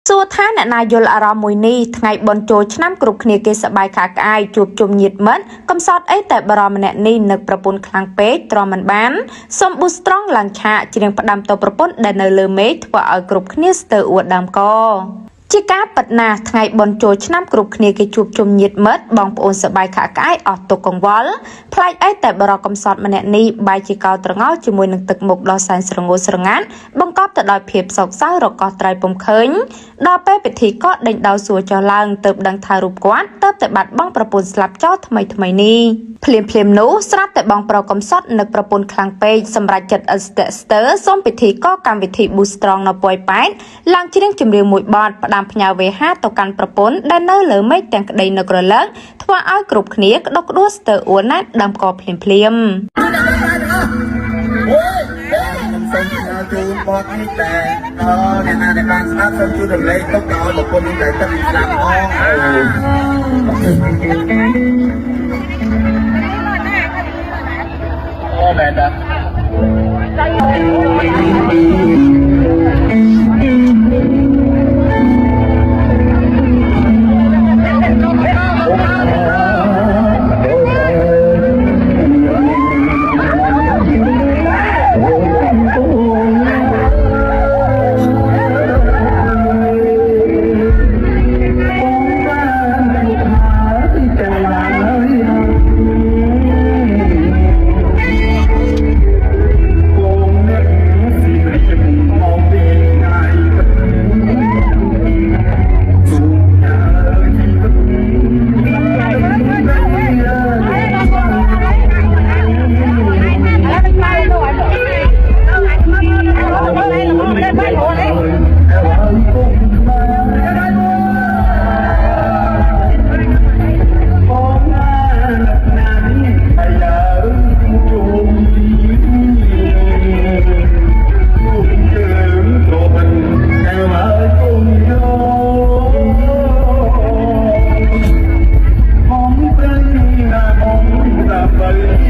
សួរថាអ្នកណាយល់អារម្មណ៍មួយនេះថ្ងៃបនចូលឆ្នាំគ្រប់គ្នាគេសប្បាយខាក្អាយជួបជុំញាតិមិត្តកំសត់អីតែបរមម្នាក់នេះនឹកប្រពន្ធខ្លាំងពេកទ្រាំមិនបានសុំប៊ូស្រង់ឡើងឆាកច្រៀងផ្ដាំទៅប្រពន្ធដែលនៅលើមេឃធ្វើឲ្យគ្រប់គ្នាស្ទើរអួតដើមកជាការប៉ັດណាស់ថ្ងៃបនចូលឆ្នាំគ្រប់គ្នាគេជួបជុំញាតិមិត្តបងប្អូនសប្បាយខាក្អាយអស់ទុកកង្វល់ផ្លែកអីតែបរកំសត់ម្នាក់នេះបាយជាកោត្រងោលជាមួយនឹងទឹកមុខដ៏សែនស្រងូស្រងាត់បង្កប់ទៅដោយភាពសោកសៅរកោះត្រៃពុំឃើញដល់ពេលពិធីក៏ដេញដោលសួរចុះឡើងទៅដឹងថារូបគាត់ទៅតែបាត់បង់ប្រពន្ធស្លាប់ចោលថ្មីនេះភ្លាមនោះស្រាប់តែបងប្រុសកំសត់នឹកប្រពន្ធខ្លាំងពេកសម្រាប់ចិត្តអស្ទស្ទើសូមពិធីក៏កម្មវិធី Boost Strong នៅប៉ោយប៉ែតឡើងច្រៀងចម្រៀងមួយបទផ្ដាំផ្ញើវេហាទៅកាន់ប្រពន្ធដែលនៅលើមេឃទាំងក្តីនឹករលឹកធ្វើឲ្យគ្រប់គ្នាក្តុកក្តួលស្ទើរអួនណាស់ដើមកភ្លាមខ្ញុំសូមជម្រាបជូនបទនេះតែអ្នកណាដែលបានស្ដាប់សូមជួយរំលែកទុកដល់ប្រពន្ធនេះដែលទឹកស្ដាប់អូមែនតា